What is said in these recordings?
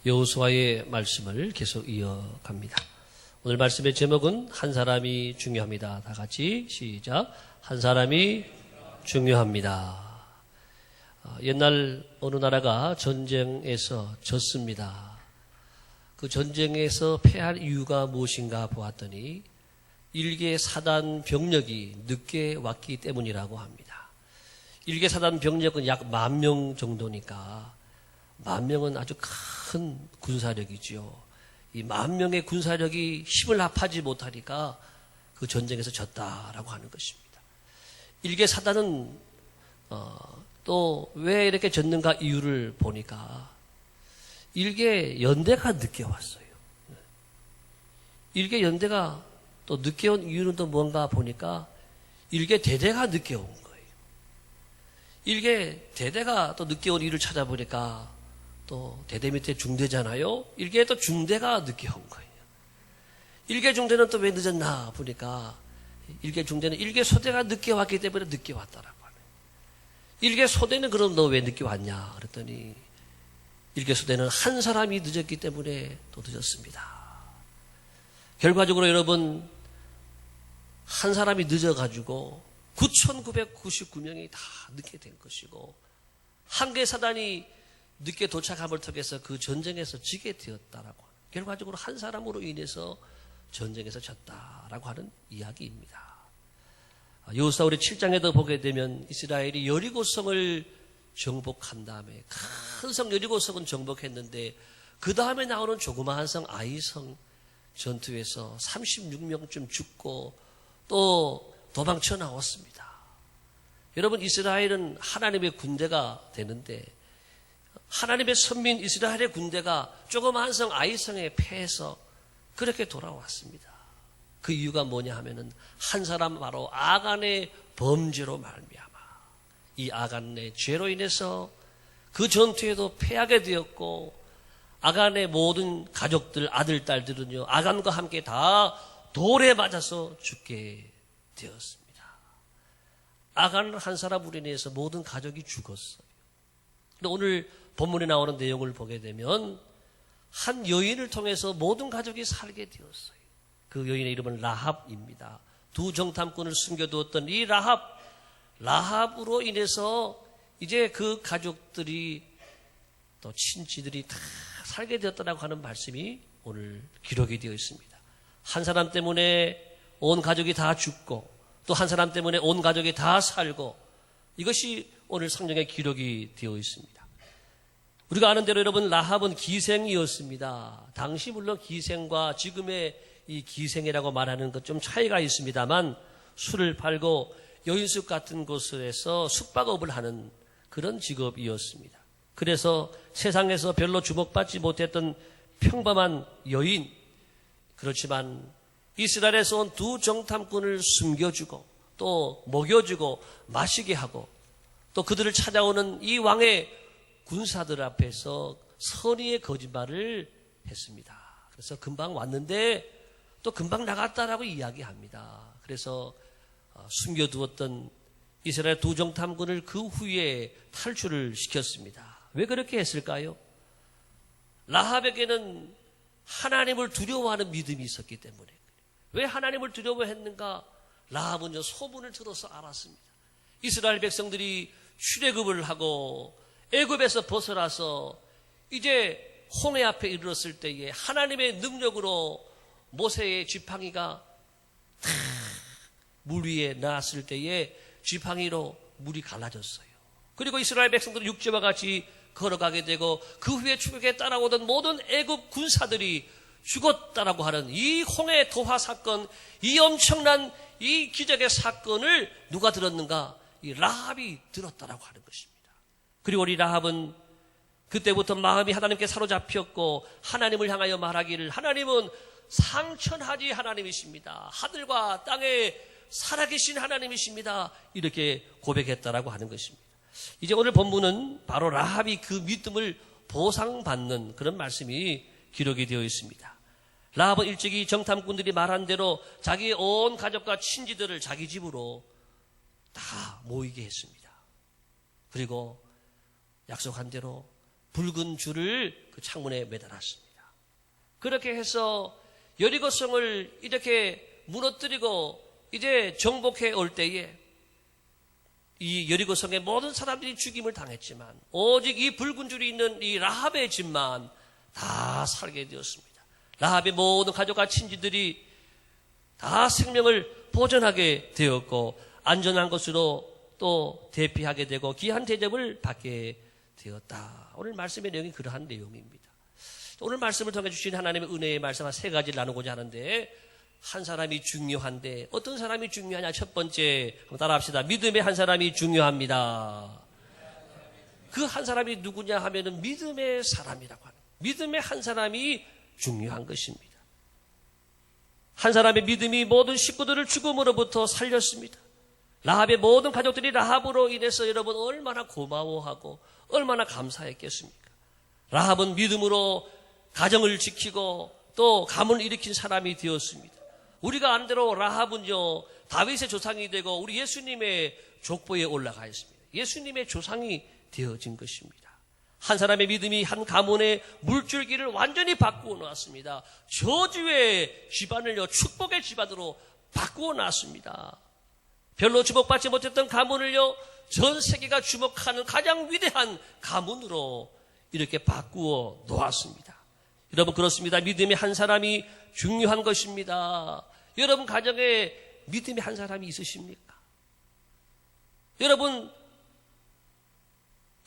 여호수아의 말씀을 계속 이어갑니다. 오늘 말씀의 제목은 한 사람이 중요합니다. 다 같이 시작. 한 사람이 중요합니다. 옛날 어느 나라가 전쟁에서 졌습니다. 그 전쟁에서 패할 이유가 무엇인가 보았더니 일개 사단 병력이 늦게 왔기 때문이라고 합니다. 일개 사단 병력은 약 10,000명 정도니까 10,000명은 아주 큰 군사력이지요. 이 10,000명의 군사력이 힘을 합하지 못하니까 그 전쟁에서 졌다라고 하는 것입니다. 일개 사단은 또 왜 이렇게 졌는가 이유를 보니까 일개 연대가 늦게 왔어요. 일개 연대가 또 늦게 온 이유는 또 뭔가 보니까 일개 대대가 늦게 온 거예요. 일개 대대가 또 늦게 온 이유를 찾아보니까 또 대대 밑에 중대잖아요. 일개 또 중대가 늦게 온 거예요. 일개 중대는 또 왜 늦었나 보니까 일개 중대는 일개 소대가 늦게 왔기 때문에 늦게 왔다라고 하네요. 일개 소대는 그럼 너 왜 늦게 왔냐 그랬더니 일개 소대는 한 사람이 늦었기 때문에 또 늦었습니다. 결과적으로 여러분 한 사람이 늦어가지고 9,999명이 다 늦게 된 것이고 한 개 사단이 늦게 도착함을 통해서 그 전쟁에서 지게 되었다라고 결과적으로 한 사람으로 인해서 전쟁에서 졌다라고 하는 이야기입니다. 여호수아 우리 7장에도 보게 되면 이스라엘이 여리고성을 정복한 다음에 큰 성 여리고성은 정복했는데 그 다음에 나오는 조그마한 성 아이성 전투에서 36명쯤 죽고 또 도망쳐 나왔습니다. 여러분 이스라엘은 하나님의 군대가 되는데 하나님의 선민 이스라엘의 군대가 조그마한 성 아이성에 패해서 그렇게 돌아왔습니다. 그 이유가 뭐냐 하면은 한 사람 바로 아간의 범죄로 말미암아 이 아간의 죄로 인해서 그 전투에도 패하게 되었고 아간의 모든 가족들 아들 딸들은요 아간과 함께 다 돌에 맞아서 죽게 되었습니다. 아간 한 사람으로 인해서 모든 가족이 죽었어요. 근데 오늘 본문에 나오는 내용을 보게 되면 한 여인을 통해서 모든 가족이 살게 되었어요. 그 여인의 이름은 라합입니다. 두 정탐꾼을 숨겨두었던 이 라합으로 인해서 이제 그 가족들이 또 친지들이 다 살게 되었다고 하는 말씀이 오늘 기록이 되어 있습니다. 한 사람 때문에 온 가족이 다 죽고 또 한 사람 때문에 온 가족이 다 살고 이것이 오늘 성경에 기록이 되어 있습니다. 우리가 아는 대로 여러분 라합은 기생이었습니다. 당시 물론 기생과 지금의 이 기생이라고 말하는 것 좀 차이가 있습니다만 술을 팔고 여인숙 같은 곳에서 숙박업을 하는 그런 직업이었습니다. 그래서 세상에서 별로 주목받지 못했던 평범한 여인 그렇지만 이스라엘에서 온 두 정탐꾼을 숨겨주고 또 먹여주고 마시게 하고 또 그들을 찾아오는 이 왕의 군사들 앞에서 선의의 거짓말을 했습니다. 그래서 금방 왔는데 또 금방 나갔다라고 이야기합니다. 그래서 숨겨두었던 이스라엘 두 정탐꾼을 그 후에 탈출을 시켰습니다. 왜 그렇게 했을까요? 라합에게는 하나님을 두려워하는 믿음이 있었기 때문에. 왜 하나님을 두려워했는가? 라합은 소문을 들어서 알았습니다. 이스라엘 백성들이 출애굽을 하고 애굽에서 벗어나서 이제 홍해 앞에 이르렀을 때에 하나님의 능력으로 모세의 지팡이가 탁 물 위에 나왔을 때에 지팡이로 물이 갈라졌어요. 그리고 이스라엘 백성들은 육지와 같이 걸어가게 되고 그 후에 추격에 따라오던 모든 애굽 군사들이 죽었다라고 하는 이 홍해 도화 사건, 이 엄청난 이 기적의 사건을 누가 들었는가? 이 라합이 들었다라고 하는 것입니다. 그리고 우리 라합은 그때부터 마음이 하나님께 사로잡혔고 하나님을 향하여 말하기를 하나님은 상천하지 하나님이십니다. 하늘과 땅에 살아계신 하나님이십니다. 이렇게 고백했다라고 하는 것입니다. 이제 오늘 본문은 바로 라합이 그 믿음을 보상받는 그런 말씀이 기록이 되어 있습니다. 라합은 일찍이 정탐꾼들이 말한 대로 자기의 온 가족과 친지들을 자기 집으로 다 모이게 했습니다. 그리고 약속한 대로 붉은 줄을 그 창문에 매달았습니다. 그렇게 해서 여리고성을 이렇게 무너뜨리고 이제 정복해 올 때에 이 여리고성의 모든 사람들이 죽임을 당했지만 오직 이 붉은 줄이 있는 이 라합의 집만 다 살게 되었습니다. 라합의 모든 가족과 친지들이 다 생명을 보존하게 되었고 안전한 것으로 또 대피하게 되고 귀한 대접을 받게 되었다. 오늘 말씀의 내용이 그러한 내용입니다. 오늘 말씀을 통해 주신 하나님의 은혜의 말씀 한 세 가지를 나누고자 하는데 한 사람이 중요한데 어떤 사람이 중요하냐? 첫 번째 한번 따라합시다. 믿음의 한 사람이 중요합니다. 그 한 사람이 누구냐 하면은 믿음의 사람이라고 하는 믿음의 한 사람이 중요한 것입니다. 한 사람의 믿음이 모든 식구들을 죽음으로부터 살렸습니다. 라합의 모든 가족들이 라합으로 인해서 여러분 얼마나 고마워하고 얼마나 감사했겠습니까? 라합은 믿음으로 가정을 지키고 또 가문을 일으킨 사람이 되었습니다. 우리가 아는 대로 라합은요 다윗의 조상이 되고 우리 예수님의 족보에 올라가 있습니다. 예수님의 조상이 되어진 것입니다. 한 사람의 믿음이 한 가문의 물줄기를 완전히 바꾸어 놓았습니다. 저주의 집안을요 축복의 집안으로 바꾸어 놨습니다. 별로 주목받지 못했던 가문을요 전 세계가 주목하는 가장 위대한 가문으로 이렇게 바꾸어 놓았습니다. 여러분 그렇습니다. 믿음의 한 사람이 중요한 것입니다. 여러분 가정에 믿음의 한 사람이 있으십니까?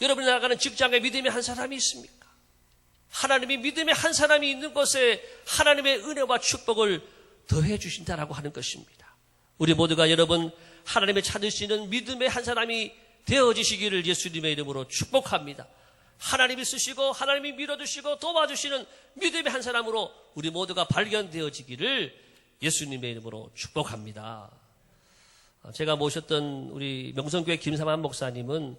여러분이 나가는 직장에 믿음의 한 사람이 있습니까? 하나님이 믿음의 한 사람이 있는 곳에 하나님의 은혜와 축복을 더해 주신다라고 하는 것입니다. 우리 모두가 여러분 하나님의 찾으시는 믿음의 한 사람이 되어지시기를 예수님의 이름으로 축복합니다. 하나님이 쓰시고 하나님이 밀어주시고 도와주시는 믿음의 한 사람으로 우리 모두가 발견되어지기를 예수님의 이름으로 축복합니다. 제가 모셨던 우리 명성교회 김삼환 목사님은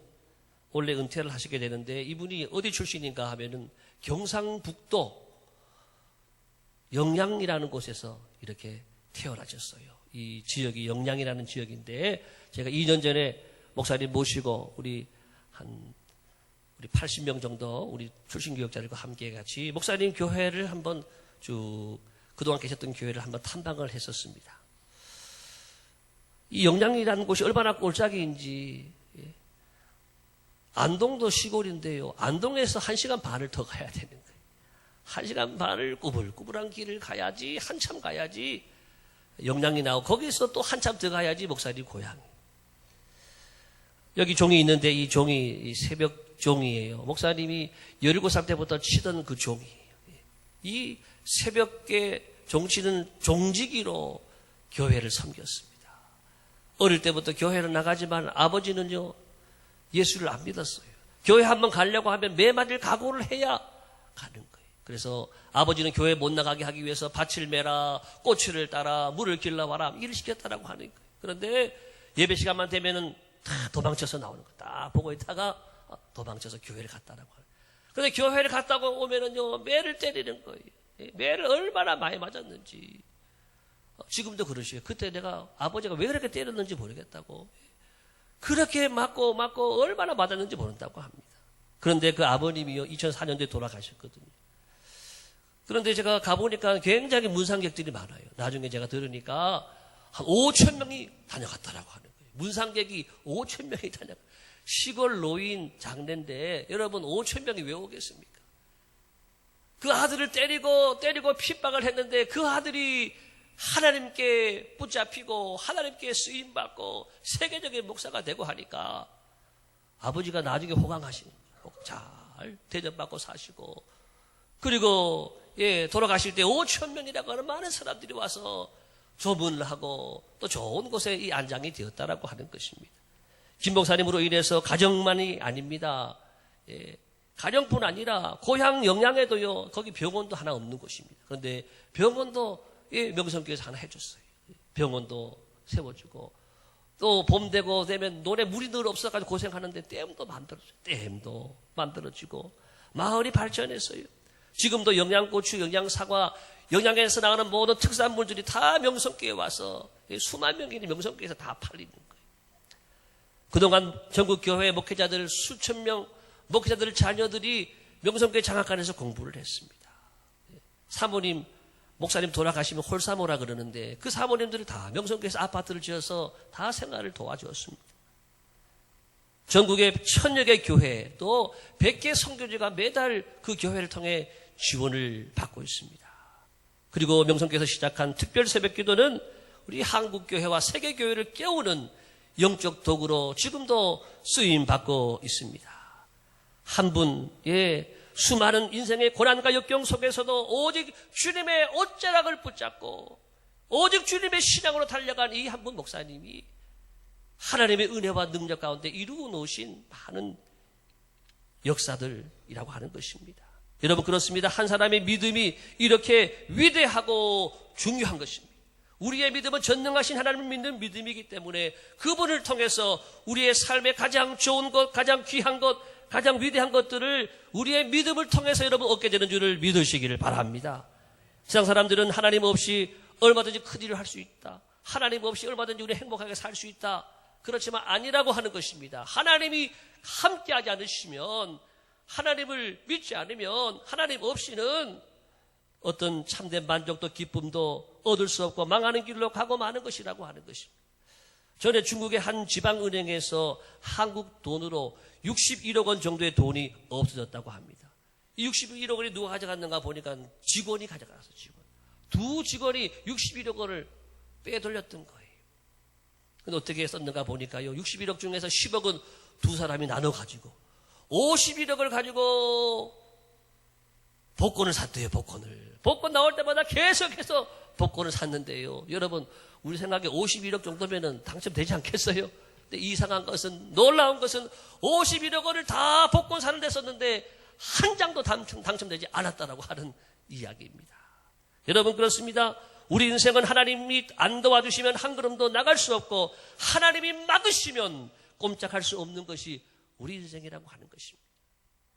원래 은퇴를 하시게 되는데 이분이 어디 출신인가 하면은 경상북도 영양이라는 곳에서 이렇게 태어나셨어요. 이 지역이 영양이라는 지역인데 제가 2년 전에 목사님 모시고 우리 80명 정도 우리 출신 교역자들과 함께 같이 목사님 교회를 한번 쭉 그동안 계셨던 교회를 한번 탐방을 했었습니다. 이 영양이라는 곳이 얼마나 꼴짝이인지 안동도 시골인데요. 안동에서 1시간 반을 더 가야 되는 거예요. 1시간 반을 꾸불꾸불한 길을 가야지 한참 가야지 영양이 나오고 거기서 또 한참 더 가야지 목사님 고향. 여기 종이 있는데 이 종이 새벽 종이에요. 목사님이 17살 때부터 치던 그 종이에요. 이 새벽에 종치는 종지기로 교회를 섬겼습니다. 어릴 때부터 교회를 나가지만 아버지는요 예수를 안 믿었어요. 교회 한번 가려고 하면 매마디를 각오를 해야 가는 거예요. 그래서 아버지는 교회 못 나가게 하기 위해서 밭을 매라, 꽃을 따라, 물을 길러와라 일을 시켰다라고 하는 거예요. 그런데 예배 시간만 되면은 다 도망쳐서 나오는 거예요. 딱 보고 있다가 도망쳐서 교회를 갔다라고 하는 거예요. 그런데 교회를 갔다가 오면은요 매를 때리는 거예요. 매를 얼마나 많이 맞았는지 지금도 그러시요. 그때 내가 아버지가 왜 그렇게 때렸는지 모르겠다고. 그렇게 맞고 얼마나 맞았는지 모른다고 합니다. 그런데 그 아버님이요 2004년도에 돌아가셨거든요. 그런데 제가 가보니까 굉장히 문상객들이 많아요. 나중에 제가 들으니까 한 5천 명이 다녀갔다라고 하는 거예요. 문상객이 5천 명이 다녀갔다. 시골 노인 장례인데 여러분 5천 명이 왜 오겠습니까? 그 아들을 때리고 핍박을 했는데 그 아들이 하나님께 붙잡히고 하나님께 쓰임받고 세계적인 목사가 되고 하니까 아버지가 나중에 호강하시는 거예요. 잘 대접받고 사시고 그리고 돌아가실 때 5천 명이라고 하는 많은 사람들이 와서 조문을 하고 또 좋은 곳에 이 안장이 되었다라고 하는 것입니다. 김 목사님으로 인해서 가정만이 아닙니다. 가정뿐 아니라 고향 영양에도요 거기 병원도 하나 없는 곳입니다. 그런데 병원도 명성교회에서 하나 해줬어요. 병원도 세워주고 또 봄 되고 되면 논에 물이 늘 없어가지고 고생하는데 댐도 만들어지고 마을이 발전했어요. 지금도 영양고추, 영양사과, 영양에서 나가는 모든 특산물들이 다 명성교회에 와서 수만 명이 명성교회에서 다 팔리는 거예요. 그동안 전국 교회 목회자들 수천 명 목회자들 자녀들이 명성교회 장학관에서 공부를 했습니다. 사모님, 목사님 돌아가시면 홀사모라 그러는데 그 사모님들이 다 명성교회에서 아파트를 지어서 다 생활을 도와주었습니다. 전국의 1000여 개 교회 또 100개 선교지가 매달 그 교회를 통해 지원을 받고 있습니다. 그리고 명성교회에서 시작한 특별 새벽기도는 우리 한국교회와 세계교회를 깨우는 영적 도구로 지금도 쓰임받고 있습니다. 한 분의 수많은 인생의 고난과 역경 속에서도 오직 주님의 옷자락을 붙잡고 오직 주님의 신앙으로 달려간 이 한 분 목사님이 하나님의 은혜와 능력 가운데 이루어 놓으신 많은 역사들이라고 하는 것입니다. 여러분, 그렇습니다. 한 사람의 믿음이 이렇게 위대하고 중요한 것입니다. 우리의 믿음은 전능하신 하나님을 믿는 믿음이기 때문에 그분을 통해서 우리의 삶의 가장 좋은 것, 가장 귀한 것, 가장 위대한 것들을 우리의 믿음을 통해서 여러분 얻게 되는 줄을 믿으시기를 바랍니다. 세상 사람들은 하나님 없이 얼마든지 큰 일을 할 수 있다. 하나님 없이 얼마든지 우리 행복하게 살 수 있다. 그렇지만 아니라고 하는 것입니다. 하나님이 함께하지 않으시면, 하나님을 믿지 않으면 하나님 없이는 어떤 참된 만족도 기쁨도 얻을 수 없고 망하는 길로 가고 마는 것이라고 하는 것입니다. 전에 중국의 한 지방은행에서 한국 돈으로 61억 원 정도의 돈이 없어졌다고 합니다. 이 61억 원이 누가 가져갔는가 보니까 직원이 가져가서 두 직원이 61억 원을 빼돌렸던 거예요. 근데 어떻게 썼는가 보니까요, 61억 중에서 10억은 두 사람이 나눠 가지고 51억을 가지고 복권을 샀대요. 복권 나올 때마다 계속해서 복권을 샀는데요, 여러분, 우리 생각에 51억 정도면은 당첨되지 않겠어요? 근데 이상한 것은, 놀라운 것은 51억 원을 다 복권 사는 데 썼는데 한 장도 당첨되지 않았다라고 하는 이야기입니다. 여러분, 그렇습니다. 우리 인생은 하나님이 안 도와주시면 한 걸음도 나갈 수 없고 하나님이 막으시면 꼼짝할 수 없는 것이 우리 인생이라고 하는 것입니다.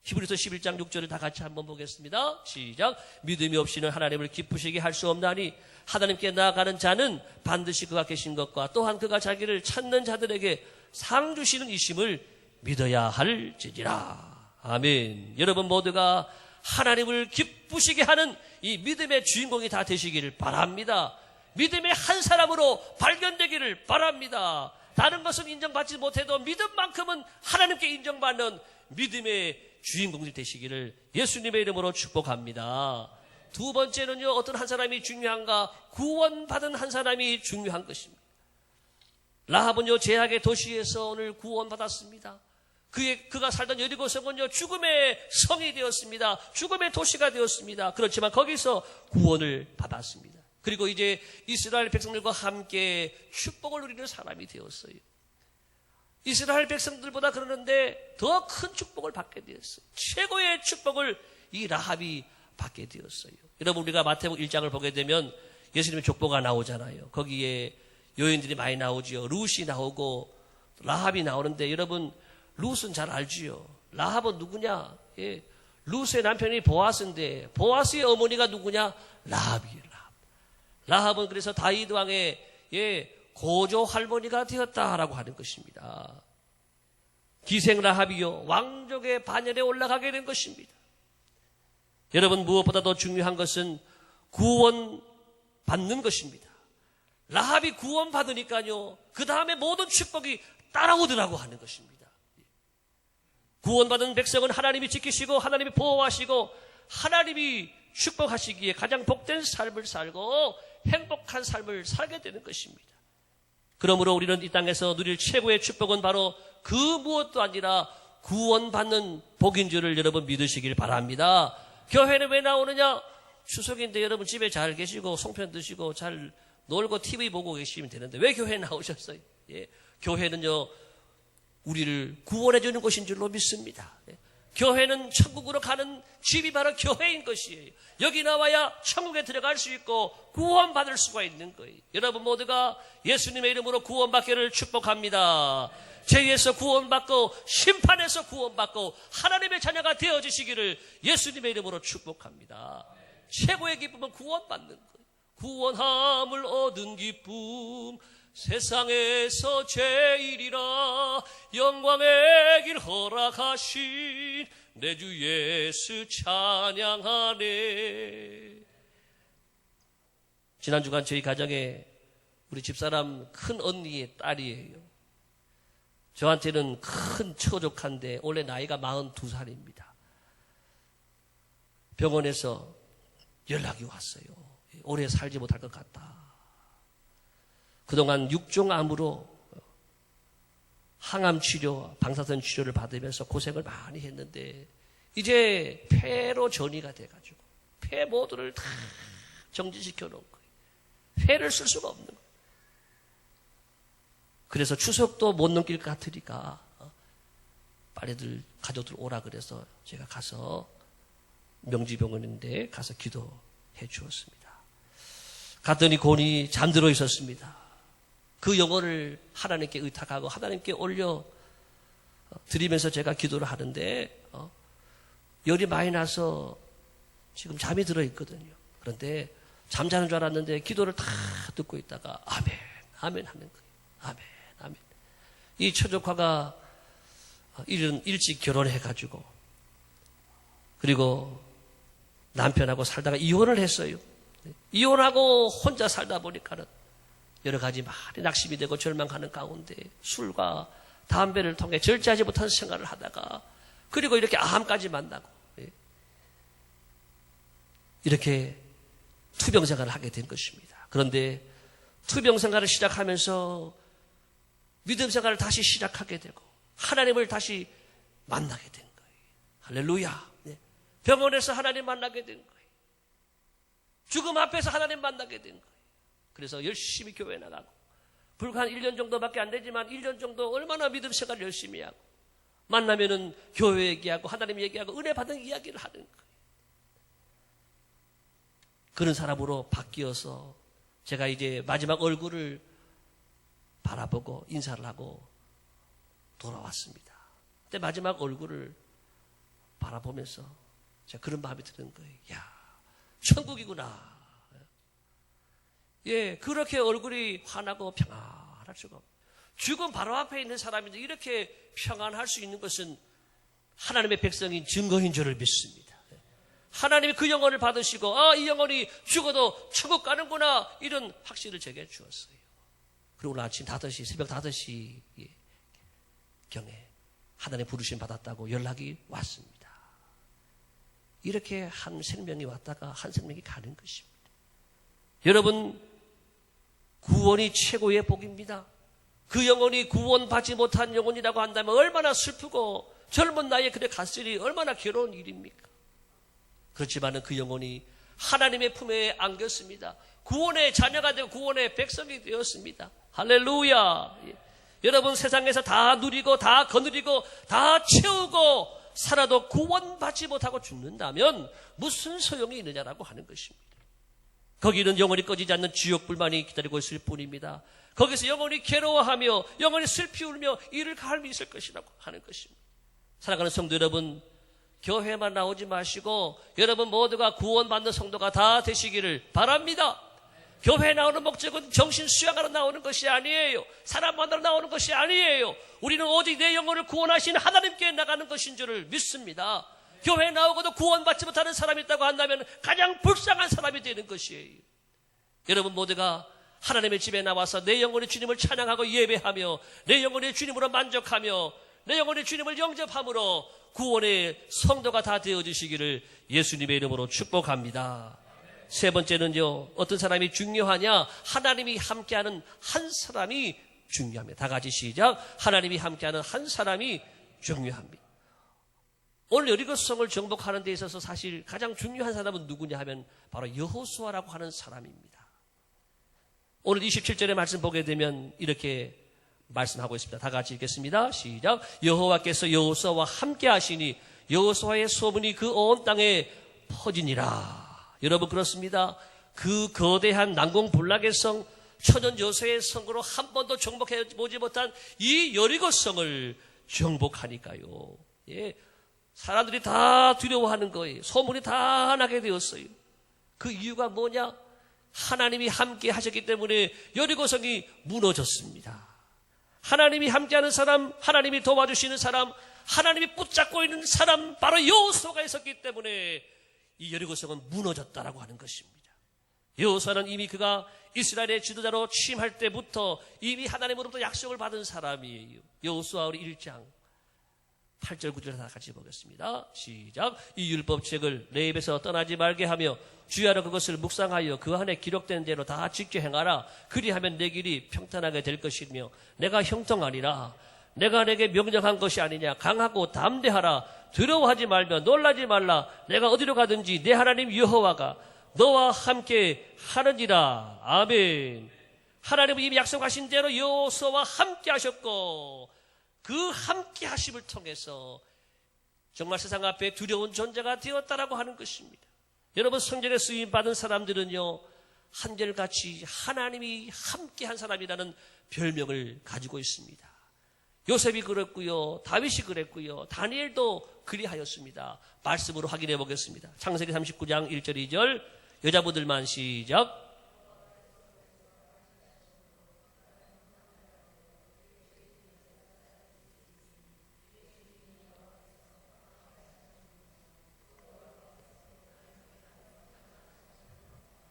히브리서 11장 6절을 다 같이 한번 보겠습니다. 시작. 믿음이 없이는 하나님을 기쁘시게 할 수 없나니 하나님께 나아가는 자는 반드시 그가 계신 것과 또한 그가 자기를 찾는 자들에게 상 주시는 이심을 믿어야 할지니라. 아멘. 여러분 모두가 하나님을 기쁘시게 하는 이 믿음의 주인공이 다 되시기를 바랍니다. 믿음의 한 사람으로 발견되기를 바랍니다. 다른 것은 인정받지 못해도 믿음만큼은 하나님께 인정받는 믿음의 주인공이 되시기를 예수님의 이름으로 축복합니다. 두 번째는요, 어떤 한 사람이 중요한가? 구원받은 한 사람이 중요한 것입니다. 라합은요, 제약의 도시에서 오늘 구원받았습니다. 그가 살던 여리고성은요, 죽음의 성이 되었습니다. 죽음의 도시가 되었습니다. 그렇지만 거기서 구원을 받았습니다. 그리고 이제 이스라엘 백성들과 함께 축복을 누리는 사람이 되었어요. 이스라엘 백성들보다 그러는데 더 큰 축복을 받게 되었어요. 최고의 축복을 이 라합이 받게 되었어요. 여러분, 우리가 마태복음 1장을 보게 되면 예수님의 족보가 나오잖아요. 거기에 여인들이 많이 나오지요. 룻이 나오고 라합이 나오는데, 여러분, 룻은 잘 알지요. 라합은 누구냐? 예. 룻의 남편이 보아스인데 보아스의 어머니가 누구냐? 라합이에요. 라합은 그래서 다윗 왕의 고조 할머니가 되었다라고 하는 것입니다. 기생 라합이요, 왕족의 반열에 올라가게 된 것입니다. 여러분, 무엇보다 더 중요한 것은 구원 받는 것입니다. 라합이 구원 받으니까요, 그 다음에 모든 축복이 따라오더라고 하는 것입니다. 구원받은 백성은 하나님이 지키시고 하나님이 보호하시고 하나님이 축복하시기에 가장 복된 삶을 살고 행복한 삶을 살게 되는 것입니다. 그러므로 우리는 이 땅에서 누릴 최고의 축복은 바로 그 무엇도 아니라 구원받는 복인 줄을 여러분 믿으시길 바랍니다. 교회는 왜 나오느냐? 추석인데 여러분 집에 잘 계시고 송편 드시고 잘 놀고 TV 보고 계시면 되는데 왜 교회에 나오셨어요? 예. 교회는요, 우리를 구원해 주는 곳인 줄로 믿습니다. 교회는 천국으로 가는 집이 바로 교회인 것이에요. 여기 나와야 천국에 들어갈 수 있고 구원받을 수가 있는 거예요. 여러분 모두가 예수님의 이름으로 구원받기를 축복합니다. 죄에서 구원받고 심판에서 구원받고 하나님의 자녀가 되어지시기를 예수님의 이름으로 축복합니다. 최고의 기쁨은 구원받는 거예요. 구원함을 얻은 기쁨, 세상에서 제일이라 영광의 길 허락하신 내 주 예수 찬양하네. 지난 주간 저희 가정에 우리 집사람 큰 언니의 딸이에요. 저한테는 큰 처조카인데 올해 나이가 42살입니다. 병원에서 연락이 왔어요. 오래 살지 못할 것 같다. 그동안 육종암으로 항암 치료, 방사선 치료를 받으면서 고생을 많이 했는데 이제 폐로 전이가 돼가지고 폐 모두를 다 정지시켜 놓은 거예요. 폐를 쓸 수가 없는 거예요. 그래서 추석도 못 넘길 것 같으니까 빨리들 가족들 오라 그래서 제가 가서 명지병원인데 가서 기도해 주었습니다. 갔더니 곤이 잠들어 있었습니다. 그 영혼을 하나님께 의탁하고 하나님께 올려 드리면서 제가 기도를 하는데 열이 많이 나서 지금 잠이 들어 있거든요. 그런데 잠자는 줄 알았는데 기도를 다 듣고 있다가 아멘, 아멘 하는 거예요. 아멘, 아멘. 이 처조카가 일찍 결혼해가지고 그리고 남편하고 살다가 이혼을 했어요. 이혼하고 혼자 살다 보니까는 여러 가지 많이 낙심이 되고 절망하는 가운데 술과 담배를 통해 절제하지 못한 생활을 하다가 그리고 이렇게 암까지 만나고 이렇게 투병 생활을 하게 된 것입니다. 그런데 투병 생활을 시작하면서 믿음 생활을 다시 시작하게 되고 하나님을 다시 만나게 된 거예요. 할렐루야. 병원에서 하나님 만나게 된 거예요. 죽음 앞에서 하나님 만나게 된 거예요. 그래서 열심히 교회 나가고 불과 한 1년 정도밖에 안 되지만 1년 정도 얼마나 믿음 생활을 열심히 하고 만나면은 교회 얘기하고 하나님 얘기하고 은혜 받은 이야기를 하는 거예요. 그런 사람으로 바뀌어서 제가 이제 마지막 얼굴을 바라보고 인사를 하고 돌아왔습니다. 그때 마지막 얼굴을 바라보면서 제가 그런 마음이 드는 거예요. 야, 천국이구나. 예, 그렇게 얼굴이 환하고 평안할 수가 없어요. 죽음 바로 앞에 있는 사람인데 이렇게 평안할 수 있는 것은 하나님의 백성인 증거인 줄을 믿습니다. 하나님이 그 영혼을 받으시고 이 영혼이 죽어도 천국 가는구나 이런 확신을 제게 주었어요. 그리고 오늘 아침 5시 새벽 5시 경에 하나님 부르심 받았다고 연락이 왔습니다. 이렇게 한 생명이 왔다가 한 생명이 가는 것입니다. 여러분, 구원이 최고의 복입니다. 그 영혼이 구원받지 못한 영혼이라고 한다면 얼마나 슬프고 젊은 나이에 그래 갔으니 얼마나 괴로운 일입니까? 그렇지만은 그 영혼이 하나님의 품에 안겼습니다. 구원의 자녀가 되고 구원의 백성이 되었습니다. 할렐루야. 여러분, 세상에서 다 누리고 다 거느리고 다 채우고 살아도 구원받지 못하고 죽는다면 무슨 소용이 있느냐라고 하는 것입니다. 거기는 영원히 꺼지지 않는 지옥불만이 기다리고 있을 뿐입니다. 거기서 영원히 괴로워하며 영원히 슬피 울며 이를 갈미 있을 것이라고 하는 것입니다. 사랑하는 성도 여러분, 교회만 나오지 마시고 여러분 모두가 구원받는 성도가 다 되시기를 바랍니다. 교회에 나오는 목적은 정신 수양하러 나오는 것이 아니에요. 사람 만나러 나오는 것이 아니에요. 우리는 오직 내 영혼을 구원하신 하나님께 나가는 것인 줄을 믿습니다. 교회에 나오고도 구원받지 못하는 사람이 있다고 한다면 가장 불쌍한 사람이 되는 것이에요. 여러분 모두가 하나님의 집에 나와서 내 영혼의 주님을 찬양하고 예배하며 내 영혼의 주님으로 만족하며 내 영혼의 주님을 영접함으로 구원의 성도가 다 되어주시기를 예수님의 이름으로 축복합니다. 세 번째는요, 어떤 사람이 중요하냐? 하나님이 함께하는 한 사람이 중요합니다. 다 같이 시작. 하나님이 함께하는 한 사람이 중요합니다. 오늘 여리고성을 정복하는 데 있어서 사실 가장 중요한 사람은 누구냐 하면 바로 여호수아라고 하는 사람입니다. 오늘 27절의 말씀 보게 되면 이렇게 말씀하고 있습니다. 다 같이 읽겠습니다. 시작. 여호와께서 여호수아와 함께 하시니 여호수아의 소문이 그 온 땅에 퍼지니라. 여러분 그렇습니다. 그 거대한 난공불락의 성 천연 요새의 성으로 한 번도 정복해 보지 못한 이 여리고성을 정복하니까요. 예, 사람들이 다 두려워하는 거예요. 소문이 다 나게 되었어요. 그 이유가 뭐냐? 하나님이 함께 하셨기 때문에 여리고성이 무너졌습니다. 하나님이 함께하는 사람, 하나님이 도와주시는 사람, 하나님이 붙잡고 있는 사람 바로 여호수아가 있었기 때문에 이 여리고성은 무너졌다라고 하는 것입니다. 여호수아는 이미 그가 이스라엘의 지도자로 취임할 때부터 이미 하나님으로부터 약속을 받은 사람이에요. 여호수아 우리 1장 8절 9절 다 같이 보겠습니다. 시작. 이 율법책을 내 입에서 떠나지 말게 하며 주야로 그것을 묵상하여 그 안에 기록된 대로 다 지켜 행하라. 그리하면 내 길이 평탄하게 될 것이며 내가 형통하리라. 내가 내게 명령한 것이 아니냐. 강하고 담대하라. 두려워하지 말며 놀라지 말라. 내가 어디로 가든지 내 하나님 여호와가 너와 함께 하느니라. 아멘. 하나님은 이미 약속하신 대로 여호수아와 함께 하셨고 그 함께 하심을 통해서 정말 세상 앞에 두려운 존재가 되었다라고 하는 것입니다. 여러분 성전에 쓰임 받은 사람들은요 한결같이 하나님이 함께 한 사람이라는 별명을 가지고 있습니다. 요셉이 그랬고요, 다윗이 그랬고요, 다니엘도 그리하였습니다. 말씀으로 확인해 보겠습니다. 창세기 39장 1절 2절 여자분들만 시작.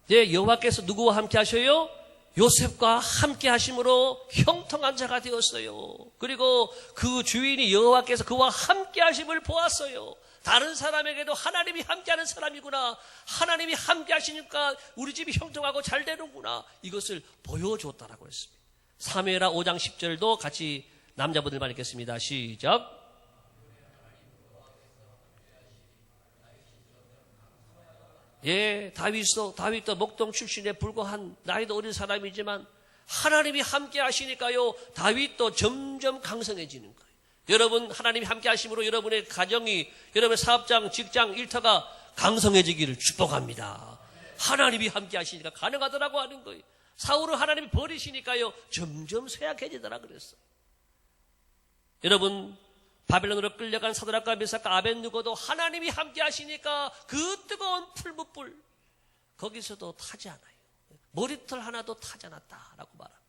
네, 여호와께서 누구와 함께 하셔요? 요셉과 함께 하심으로 형통한 자가 되었어요. 그리고 그 주인이 여호와께서 그와 함께 하심을 보았어요. 다른 사람에게도 하나님이 함께하는 사람이구나. 하나님이 함께 하시니까 우리 집이 형통하고 잘 되는구나. 이것을 보여줬다라고 했습니다. 사무엘하 5장 10절도 같이 남자분들만 읽겠습니다. 시작. 예, 다윗도 목동 출신에 불과한 나이도 어린 사람이지만 하나님이 함께 하시니까요, 다윗도 점점 강성해지는 거예요. 여러분, 하나님이 함께 하심으로 여러분의 가정이, 여러분의 사업장, 직장, 일터가 강성해지기를 축복합니다. 하나님이 함께 하시니까 가능하더라고 하는 거예요. 사울을 하나님이 버리시니까요, 점점 쇠약해지더라 그랬어요. 여러분, 바벨론으로 끌려간 사드락과 메삭과 아벳느고도 하나님이 함께 하시니까 그 뜨거운 풀무불 거기서도 타지 않아요. 머리털 하나도 타지 않았다라고 말합니다.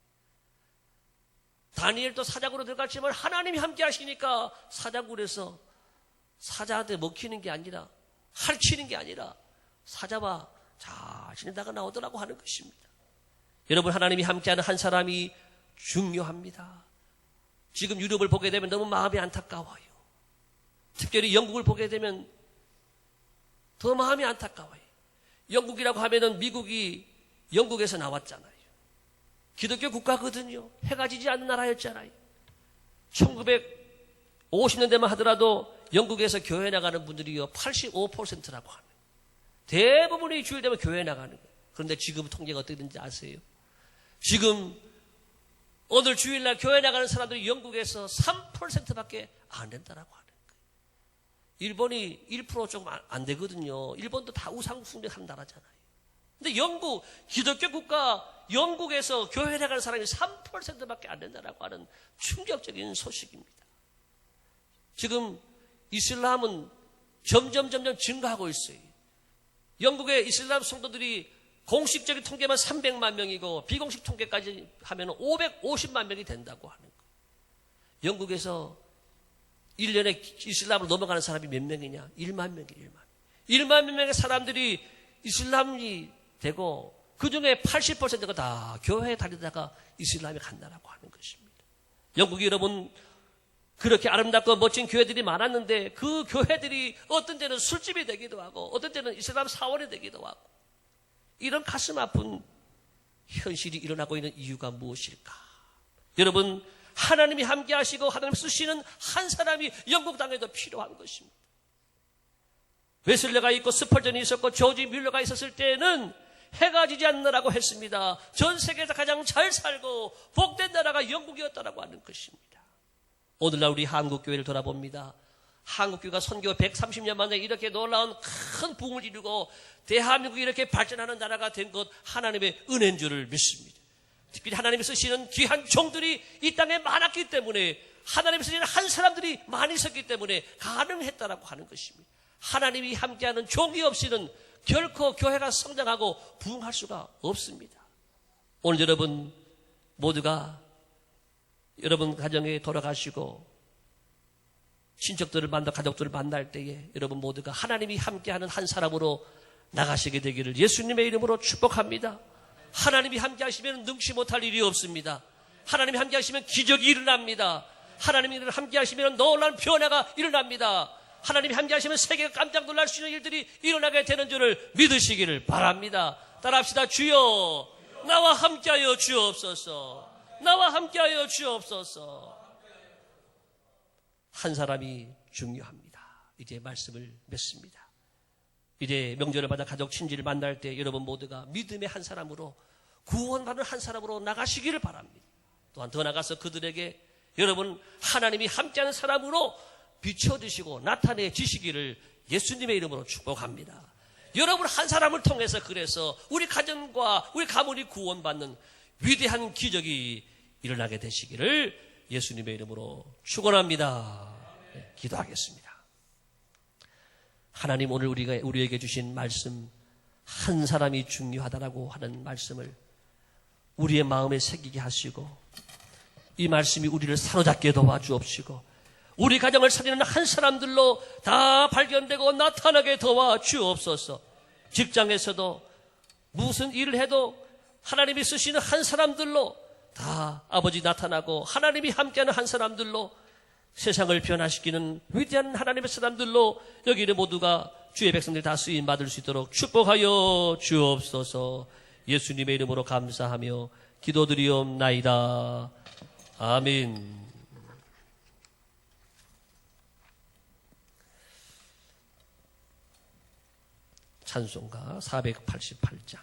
다니엘도 사자굴로 들어갔지만 하나님이 함께 하시니까 사자굴에서 사자한테 먹히는 게 아니라 핥히는 게 아니라 사자와 잘 지내다가 나오더라고 하는 것입니다. 여러분, 하나님이 함께하는 한 사람이 중요합니다. 지금 유럽을 보게 되면 너무 마음이 안타까워요. 특별히 영국을 보게 되면 더 마음이 안타까워요. 영국이라고 하면은 미국이 영국에서 나왔잖아요. 기독교 국가거든요. 해가 지지 않는 나라였잖아요. 1950년대만 하더라도 영국에서 교회 나가는 분들이요 85%라고 하는. 대부분이 주일 되면 교회 나가는 거예요. 그런데 지금 통계가 어떻게 되는지 아세요? 지금 오늘 주일날 교회 나가는 사람들이 영국에서 3%밖에 안 된다라고 하는 거예요. 일본이 1% 조금 안 되거든요. 일본도 다 우상숭배하는 나라잖아요. 근데 영국, 기독교 국가 영국에서 교회 나가는 사람이 3%밖에 안 된다라고 하는 충격적인 소식입니다. 지금 이슬람은 점점 증가하고 있어요. 영국의 이슬람 성도들이 공식적인 통계만 300만 명이고 비공식 통계까지 하면 550만 명이 된다고 하는 거예요. 영국에서 1년에 이슬람으로 넘어가는 사람이 몇 명이냐? 1만 명이에요. 1만 명의 사람들이 이슬람이 되고 그중에 80%가 다 교회에 다니다가 이슬람에 간다라고 하는 것입니다. 영국이 여러분 그렇게 아름답고 멋진 교회들이 많았는데 그 교회들이 어떤 때는 술집이 되기도 하고 어떤 때는 이슬람 사원이 되기도 하고 이런 가슴 아픈 현실이 일어나고 있는 이유가 무엇일까? 여러분, 하나님이 함께 하시고 하나님 쓰시는 한 사람이 영국 땅에도 필요한 것입니다. 웨슬레가 있고 스펄전이 있었고 조지 뮬러가 있었을 때는 해가 지지 않느라고 했습니다. 전 세계에서 가장 잘 살고 복된 나라가 영국이었다라고 하는 것입니다. 오늘날 우리 한국교회를 돌아봅니다. 한국교회가 선교 130년 만에 이렇게 놀라운 큰 부흥을 이루고 대한민국이 이렇게 발전하는 나라가 된 것 하나님의 은혜인 줄을 믿습니다. 특별히 하나님이 쓰시는 귀한 종들이 이 땅에 많았기 때문에 하나님이 쓰시는 한 사람들이 많이 있었기 때문에 가능했다라고 하는 것입니다. 하나님이 함께하는 종이 없이는 결코 교회가 성장하고 부흥할 수가 없습니다. 오늘 여러분 모두가 여러분 가정에 돌아가시고 친척들을 만나 가족들을 만날 때에 여러분 모두가 하나님이 함께하는 한 사람으로 나가시게 되기를 예수님의 이름으로 축복합니다. 하나님이 함께하시면 능치 못할 일이 없습니다. 하나님이 함께하시면 기적이 일어납니다. 하나님이 함께하시면 놀라운 변화가 일어납니다. 하나님이 함께하시면 세계가 깜짝 놀랄 수 있는 일들이 일어나게 되는 줄을 믿으시기를 바랍니다. 따라합시다. 주여 나와 함께하여 주옵소서. 나와 함께하여 주옵소서. 한 사람이 중요합니다. 이제 말씀을 맺습니다. 이제 명절을 받아 가족 친지를 만날 때 여러분 모두가 믿음의 한 사람으로 구원받는 한 사람으로 나가시기를 바랍니다. 또한 더 나가서 그들에게 여러분 하나님이 함께하는 사람으로 비춰주시고 나타내주시기를 예수님의 이름으로 축복합니다. 여러분 한 사람을 통해서 그래서 우리 가정과 우리 가문이 구원받는 위대한 기적이 일어나게 되시기를 예수님의 이름으로 축원합니다. 네, 기도하겠습니다. 하나님 오늘 우리에게 주신 말씀 한 사람이 중요하다라고 하는 말씀을 우리의 마음에 새기게 하시고 이 말씀이 우리를 사로잡게 도와주옵시고 우리 가정을 살리는 한 사람들로 다 발견되고 나타나게 도와주옵소서. 직장에서도 무슨 일을 해도 하나님이 쓰시는 한 사람들로 다 아버지 나타나고 하나님이 함께하는 한 사람들로 세상을 변화시키는 위대한 하나님의 사람들로 여기는 모두가 주의 백성들 다 쓰임 받을 수 있도록 축복하여 주옵소서. 예수님의 이름으로 감사하며 기도드리옵나이다. 아멘. 찬송가 488장